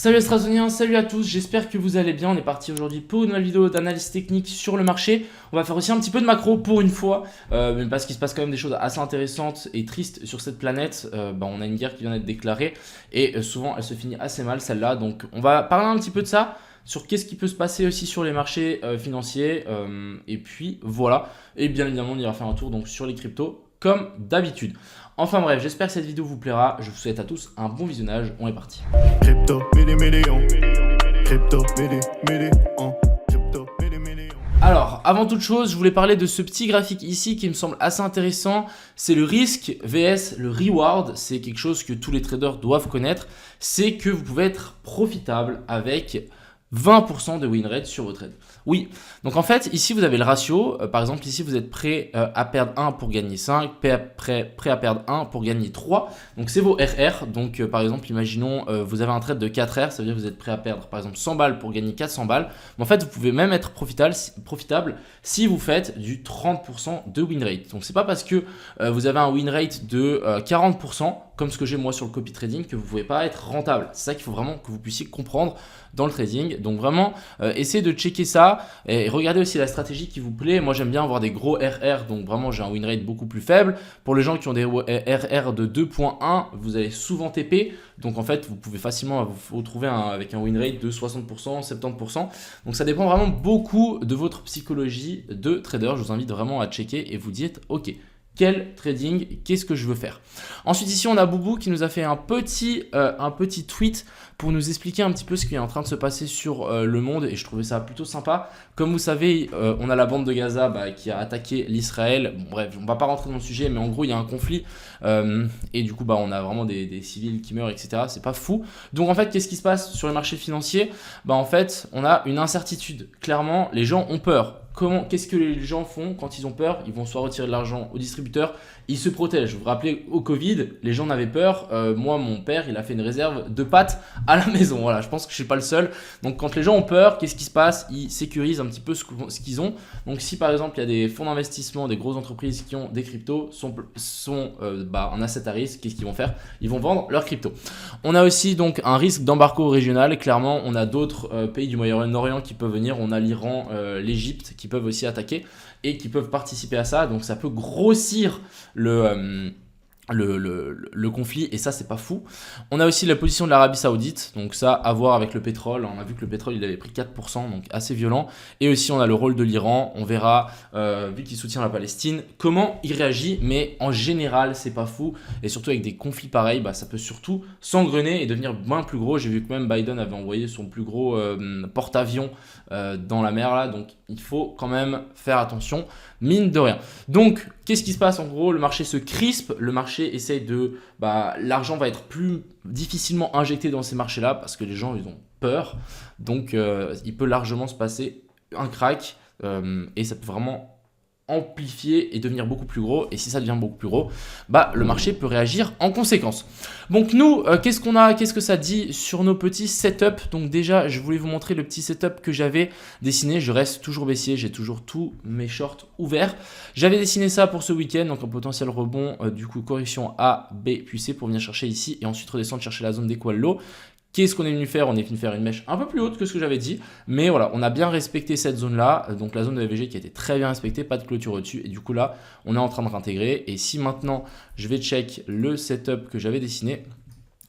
Salut Astrazoniens, salut à tous, j'espère que vous allez bien. On est parti aujourd'hui pour une nouvelle vidéo d'analyse technique sur le marché. On va faire aussi un petit peu de macro pour une fois, parce qu'il se passe quand même des choses assez intéressantes et tristes sur cette planète. On a une guerre qui vient d'être déclarée et souvent elle se finit assez mal celle-là. Donc on va parler un petit peu de ça, sur qu'est-ce qui peut se passer aussi sur les marchés financiers. Et puis voilà, et bien évidemment on ira faire un tour donc, sur les cryptos comme d'habitude. Enfin bref, j'espère que cette vidéo vous plaira. Je vous souhaite à tous un bon visionnage. On est parti. Crypto, million. Crypto, million. Crypto, million. Alors, avant toute chose, je voulais parler de ce petit graphique ici qui me semble assez intéressant. C'est le risque vs le reward. C'est quelque chose que tous les traders doivent connaître. C'est que vous pouvez être profitable avec 20% de win rate sur vos trades. Oui, donc en fait, ici vous avez le ratio. Par exemple, ici vous êtes prêt à perdre 1 pour gagner 5, prêt à perdre 1 pour gagner 3. Donc c'est vos RR. Donc par exemple, imaginons vous avez un trade de 4R, ça veut dire que vous êtes prêt à perdre par exemple 100 balles pour gagner 400 balles. Mais en fait, vous pouvez même être profitable si vous faites du 30% de win rate. Donc c'est pas parce que vous avez un win rate de 40%, comme ce que j'ai moi sur le copy trading, que vous ne pouvez pas être rentable. C'est ça qu'il faut vraiment que vous puissiez comprendre dans le trading. Donc vraiment, essayez de checker ça et regardez aussi la stratégie qui vous plaît. Moi, j'aime bien avoir des gros RR, donc vraiment, j'ai un win rate beaucoup plus faible. Pour les gens qui ont des RR de 2.1, vous allez souvent TP. Donc en fait, vous pouvez facilement vous retrouver avec un win rate de 60%, 70%. Donc ça dépend vraiment beaucoup de votre psychologie de trader. Je vous invite vraiment à checker et vous dites, ok, quel trading, qu'est-ce que je veux faire. Ensuite ici on a Boubou qui nous a fait un petit tweet pour nous expliquer un petit peu ce qui est en train de se passer sur le monde et je trouvais ça plutôt sympa. Comme vous savez, on a la bande de Gaza qui a attaqué l'Israël. Bon, bref, on va pas rentrer dans le sujet, mais en gros il y a un conflit et du coup on a vraiment des civils qui meurent, etc. C'est pas fou. Donc en fait qu'est-ce qui se passe sur les marchés financiers? En fait on a une incertitude. Clairement les gens ont peur. Qu'est-ce que les gens font quand ils ont peur? Ils vont soit retirer de l'argent au distributeur, ils se protègent. Vous vous rappelez, au Covid, les gens n'avaient peur. Moi, mon père, il a fait une réserve de pâtes à la maison. Voilà, je pense que je ne suis pas le seul. Donc, quand les gens ont peur, qu'est-ce qui se passe? Ils sécurisent un petit peu ce qu'ils ont. Donc, si par exemple, il y a des fonds d'investissement, des grosses entreprises qui ont des cryptos, sont en asset à risque, qu'est-ce qu'ils vont faire? Ils vont vendre leurs cryptos. On a aussi donc un risque d'embargo régional. Clairement, on a d'autres pays du Moyen-Orient qui peuvent venir. On a l'Iran, l'Égypte qui peuvent aussi attaquer et qui peuvent participer à ça. Donc ça peut grossir le conflit et ça c'est pas fou. On a aussi la position de l'Arabie Saoudite, donc ça à voir avec le pétrole. On a vu que le pétrole il avait pris 4%, donc assez violent. Et aussi on a le rôle de l'Iran. On verra, vu qu'il soutient la Palestine, comment il réagit. Mais en général c'est pas fou. Et surtout avec des conflits pareils, ça peut surtout s'engrener et devenir bien plus gros. J'ai vu que même Biden avait envoyé son plus gros porte-avions dans la mer là. Donc il faut quand même faire attention, mine de rien. Donc qu'est-ce qui se passe en gros? Le marché se crispe, le marché essaye de... l'argent va être plus difficilement injecté dans ces marchés-là parce que les gens ils ont peur. Donc il peut largement se passer un crack et ça peut vraiment amplifier et devenir beaucoup plus gros. Et si ça devient beaucoup plus gros, le marché peut réagir en conséquence. Donc nous, qu'est-ce qu'on a, qu'est-ce que ça dit sur nos petits setups? Donc déjà, je voulais vous montrer le petit setup que j'avais dessiné. Je reste toujours baissier, j'ai toujours tous mes shorts ouverts. J'avais dessiné ça pour ce week-end, donc un potentiel rebond, du coup correction A, B puis C pour venir chercher ici et ensuite redescendre chercher la zone d'équal low. Qu'est-ce qu'on est venu faire? On est venu faire une mèche un peu plus haute que ce que j'avais dit. Mais voilà, on a bien respecté cette zone-là. Donc la zone de VG qui a été très bien respectée, pas de clôture au-dessus. Et du coup là, on est en train de réintégrer. Et si maintenant, je vais check le setup que j'avais dessiné,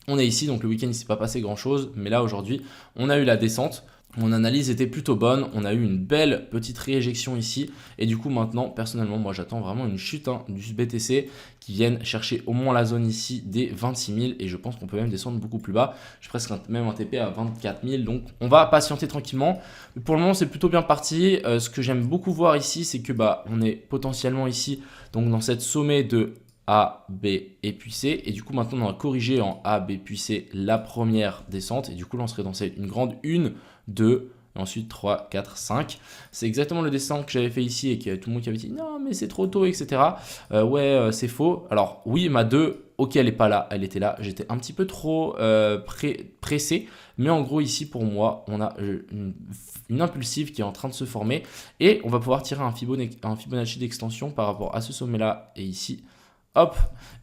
on est ici. Donc le week-end, il ne s'est pas passé grand-chose. Mais là, aujourd'hui, on a eu la descente. Mon analyse était plutôt bonne, on a eu une belle petite rééjection ici et du coup maintenant personnellement moi j'attends vraiment une chute du BTC qui vienne chercher au moins la zone ici des 26 000 et je pense qu'on peut même descendre beaucoup plus bas. Je suis presque même un TP à 24 000 donc on va patienter tranquillement. Mais pour le moment c'est plutôt bien parti. Ce que j'aime beaucoup voir ici c'est que on est potentiellement ici donc dans cette sommet de A, B et puis C. Et du coup, maintenant, on a corrigé en A, B puis C la première descente. Et du coup, là, on serait dans une grande 1, 2, et ensuite 3, 4, 5. C'est exactement le dessin que j'avais fait ici et qu'il y avait tout le monde qui avait dit non, mais c'est trop tôt, etc. C'est faux. Alors, oui, ma 2, ok, elle n'est pas là, elle était là. J'étais un petit peu trop pressé. Mais en gros, ici, pour moi, on a une impulsive qui est en train de se former. Et on va pouvoir tirer un Fibonacci d'extension par rapport à ce sommet-là et ici. hop,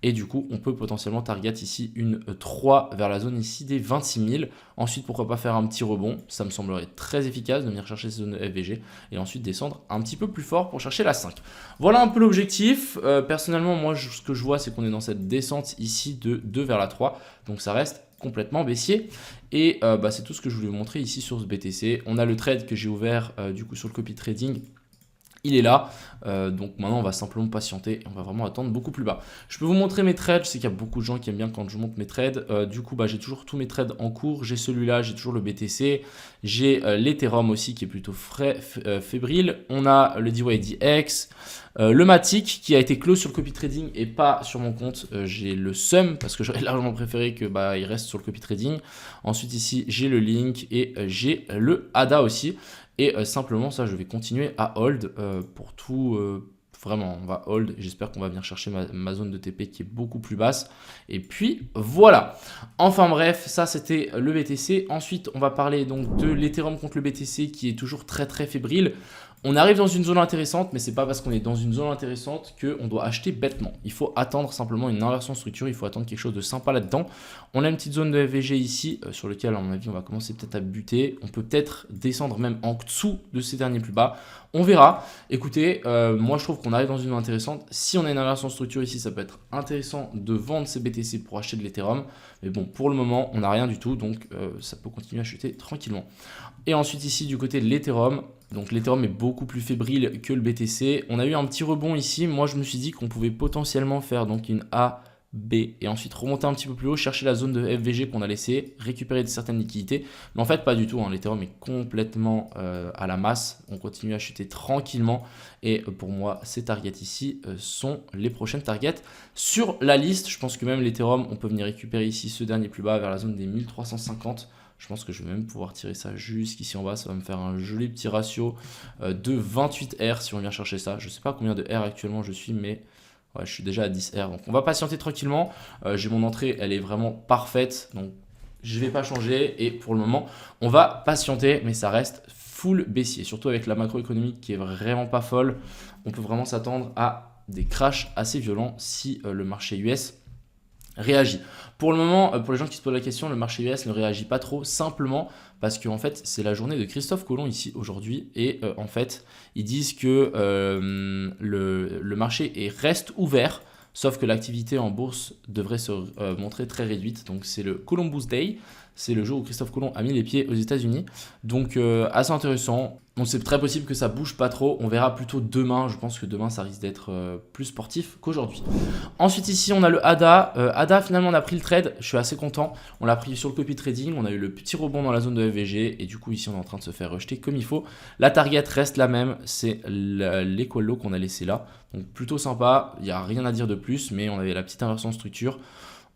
et du coup on peut potentiellement target ici une 3 vers la zone ici des 26 000. Ensuite pourquoi pas faire un petit rebond, ça me semblerait très efficace de venir chercher cette zone de FVG et ensuite descendre un petit peu plus fort pour chercher la 5. Voilà un peu l'objectif. Personnellement moi ce que je vois c'est qu'on est dans cette descente ici de 2 vers la 3, donc ça reste complètement baissier et c'est tout ce que je voulais vous montrer ici sur ce BTC. On a le trade que j'ai ouvert du coup sur le copy trading. Il est là, donc maintenant on va simplement patienter et on va vraiment attendre beaucoup plus bas. Je peux vous montrer mes trades, je sais qu'il y a beaucoup de gens qui aiment bien quand je montre mes trades. Du coup j'ai toujours tous mes trades en cours, j'ai celui-là, j'ai toujours le BTC, j'ai l'Ethereum aussi qui est plutôt fébrile. On a le DYDX, le Matic qui a été close sur le copy trading et pas sur mon compte. J'ai le SUM parce que j'aurais largement préféré que il reste sur le copy trading. Ensuite ici j'ai le Link et j'ai le ADA aussi. Et simplement ça je vais continuer à hold pour tout, vraiment on va hold, j'espère qu'on va venir chercher ma zone de TP qui est beaucoup plus basse. Et puis voilà, enfin bref, ça c'était le BTC. Ensuite on va parler donc de l'Ethereum contre le BTC qui est toujours très très fébrile. On arrive dans une zone intéressante, mais c'est pas parce qu'on est dans une zone intéressante qu'on doit acheter bêtement. Il faut attendre simplement une inversion de structure, il faut attendre quelque chose de sympa là-dedans. On a une petite zone de FVG ici, sur laquelle à mon avis on va commencer peut-être à buter. On peut peut-être descendre même en dessous de ces derniers plus bas. On verra. Écoutez, moi je trouve qu'on arrive dans une zone intéressante. Si on a une inversion de structure ici, ça peut être intéressant de vendre ces BTC pour acheter de l'Ethereum. Mais bon, pour le moment, on n'a rien du tout, donc ça peut continuer à chuter tranquillement. Et ensuite ici, du côté de l'Ethereum, donc l'Ethereum est beaucoup plus fébrile que le BTC. On a eu un petit rebond ici. Moi, je me suis dit qu'on pouvait potentiellement faire donc une A, B et ensuite remonter un petit peu plus haut, chercher la zone de FVG qu'on a laissé, récupérer certaines liquidités. Mais en fait, pas du tout. Hein. L'Ethereum est complètement à la masse. On continue à chuter tranquillement. Et pour moi, ces targets ici sont les prochaines targets sur la liste. Je pense que même l'Ethereum, on peut venir récupérer ici ce dernier plus bas vers la zone des 1350. Je pense que je vais même pouvoir tirer ça jusqu'ici en bas. Ça va me faire un joli petit ratio de 28 R si on vient chercher ça. Je ne sais pas combien de R actuellement je suis, mais ouais, je suis déjà à 10 R. Donc on va patienter tranquillement. J'ai mon entrée, elle est vraiment parfaite. Donc je ne vais pas changer. Et pour le moment, on va patienter, mais ça reste full baissier. Surtout avec la macroéconomique qui est vraiment pas folle. On peut vraiment s'attendre à des crashs assez violents si le marché US réagit. Pour le moment, pour les gens qui se posent la question, le marché US ne réagit pas trop, simplement parce que en fait, c'est la journée de Christophe Colomb ici aujourd'hui et en fait, ils disent que le marché reste ouvert, sauf que l'activité en bourse devrait se montrer très réduite. Donc c'est le Columbus Day, c'est le jour où Christophe Colomb a mis les pieds aux États-Unis. Donc assez intéressant. Donc c'est très possible que ça bouge pas trop. On verra plutôt demain. Je pense que demain ça risque d'être plus sportif qu'aujourd'hui. Ensuite ici on a le ADA. ADA finalement on a pris le trade. Je suis assez content. On l'a pris sur le copy trading. On a eu le petit rebond dans la zone de FVG. Et du coup ici on est en train de se faire rejeter comme il faut. La target reste la même. C'est l'equal low qu'on a laissé là. Donc plutôt sympa. Il n'y a rien à dire de plus. Mais on avait la petite inversion de structure.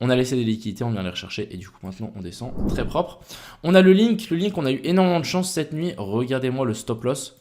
On a laissé des liquidités, on vient les rechercher et du coup maintenant on descend très propre. On a le Link, on a eu énormément de chance cette nuit. Regardez-moi le stop loss.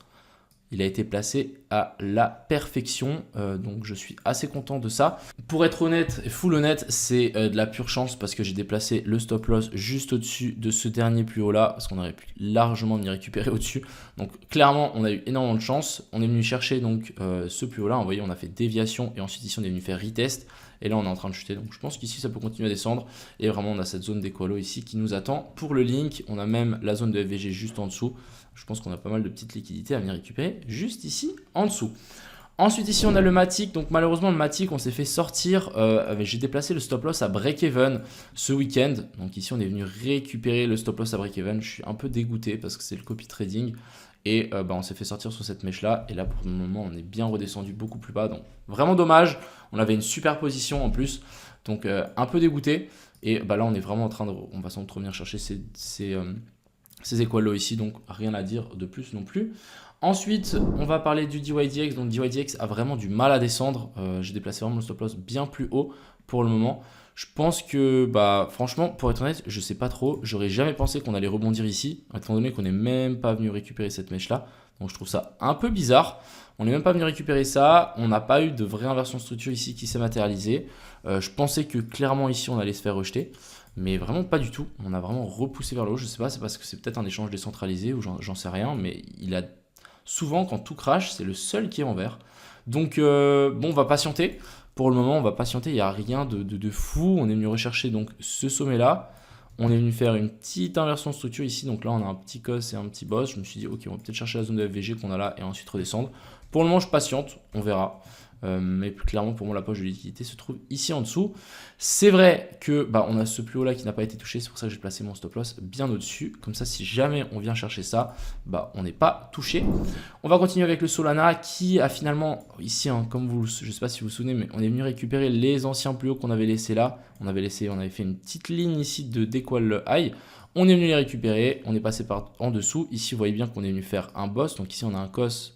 Il a été placé à la perfection, donc je suis assez content de ça. Pour être honnête, full honnête, c'est de la pure chance parce que j'ai déplacé le stop loss juste au-dessus de ce dernier plus haut là, parce qu'on aurait pu largement venir récupérer au-dessus. Donc clairement, on a eu énormément de chance. On est venu chercher donc ce plus haut là. Vous voyez, on a fait déviation et ensuite ici on est venu faire retest. Et là, on est en train de chuter. Donc, je pense qu'ici, ça peut continuer à descendre. Et vraiment, on a cette zone d'écolo ici qui nous attend. Pour le Link, on a même la zone de FVG juste en dessous. Je pense qu'on a pas mal de petites liquidités à venir récupérer juste ici en dessous. Ensuite, ici, on a le Matic. Donc, malheureusement, le Matic, on s'est fait sortir. J'ai déplacé le stop loss à break-even ce week-end. Donc, ici, on est venu récupérer le stop loss à break-even. Je suis un peu dégoûté parce que c'est le copy trading. Et on s'est fait sortir sur cette mèche là. Et là, pour le moment, on est bien redescendu beaucoup plus bas. Donc, vraiment dommage. On avait une super position en plus. Donc, un peu dégoûté. Et là, on est vraiment en train de... On va sans doute revenir chercher ces equal lows ici. Donc, rien à dire de plus non plus. Ensuite, on va parler du DYDX. Donc, DYDX a vraiment du mal à descendre. J'ai déplacé vraiment le stop loss bien plus haut pour le moment. Je pense que, franchement, pour être honnête, je sais pas trop. J'aurais jamais pensé qu'on allait rebondir ici, étant donné qu'on n'est même pas venu récupérer cette mèche-là. Donc, je trouve ça un peu bizarre. On n'est même pas venu récupérer ça. On n'a pas eu de vraie inversion de structure ici qui s'est matérialisée. Je pensais que clairement ici, on allait se faire rejeter. Mais vraiment pas du tout. On a vraiment repoussé vers le haut. Je sais pas, c'est parce que c'est peut-être un échange décentralisé ou j'en sais rien. Mais il a souvent, quand tout crash, c'est le seul qui est en vert. Donc, on va patienter. Pour le moment, on va patienter, il n'y a rien de fou. On est venu rechercher donc ce sommet-là. On est venu faire une petite inversion de structure ici. Donc là, on a un petit cos et un petit boss. Je me suis dit, ok, on va peut-être chercher la zone de FVG qu'on a là et ensuite redescendre. Pour le moment, je patiente, on verra. Mais plus clairement, pour moi, la poche de liquidité se trouve ici en dessous. C'est vrai que on a ce plus haut là qui n'a pas été touché. C'est pour ça que j'ai placé mon stop loss bien au-dessus. Comme ça, si jamais on vient chercher ça, on n'est pas touché. On va continuer avec le Solana qui a finalement, ici, comme je ne sais pas si vous vous souvenez, mais on est venu récupérer les anciens plus hauts qu'on avait laissés là. On avait fait une petite ligne ici de décoil high. On est venu les récupérer, on est passé par en dessous. Ici, vous voyez bien qu'on est venu faire un boss. Donc ici, on a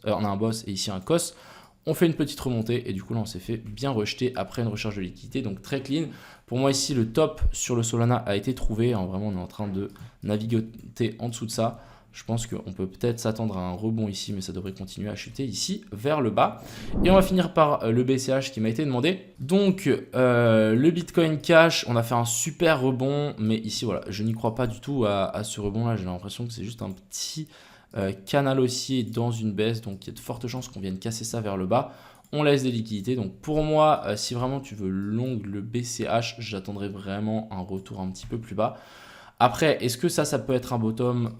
un boss et ici un cos. On fait une petite remontée et du coup là on s'est fait bien rejeter après une recharge de liquidité, donc très clean. Pour moi ici le top sur le Solana a été trouvé, vraiment on est en train de naviguer en dessous de ça. Je pense qu'on peut peut-être s'attendre à un rebond ici, mais ça devrait continuer à chuter ici vers le bas. Et on va finir par le BCH qui m'a été demandé. Donc le Bitcoin Cash, on a fait un super rebond, mais ici voilà, je n'y crois pas du tout à ce rebond là. J'ai l'impression que c'est juste un petit canal haussier dans une baisse, donc il y a de fortes chances qu'on vienne casser ça vers le bas. On laisse des liquidités, donc pour moi, si vraiment tu veux long le BCH, j'attendrai vraiment un retour un petit peu plus bas. Après, est-ce que ça peut être un bottom?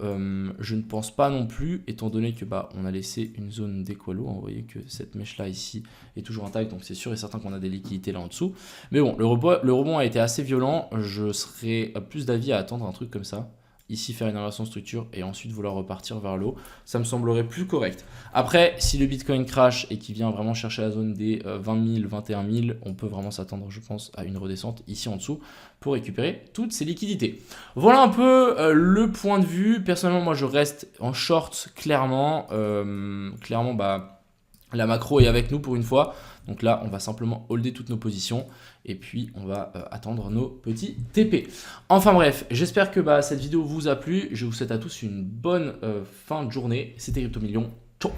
Je ne pense pas non plus, étant donné que on a laissé une zone d'équalo. Vous voyez que cette mèche là ici est toujours intacte, donc c'est sûr et certain qu'on a des liquidités là en dessous. Mais bon, le rebond a été assez violent. Je serais plus d'avis à attendre un truc comme ça. Ici faire une inversion de structure et ensuite vouloir repartir vers le haut, ça me semblerait plus correct. Après, si le Bitcoin crash et qu'il vient vraiment chercher la zone des 20 000, 21 000, on peut vraiment s'attendre, je pense, à une redescente ici en dessous pour récupérer toutes ces liquidités. Voilà un peu le point de vue. Personnellement, moi, je reste en short clairement. La macro est avec nous pour une fois. Donc là, on va simplement holder toutes nos positions et puis on va attendre nos petits TP. Enfin bref, j'espère que cette vidéo vous a plu. Je vous souhaite à tous une bonne fin de journée. C'était Crypto Millions. Ciao.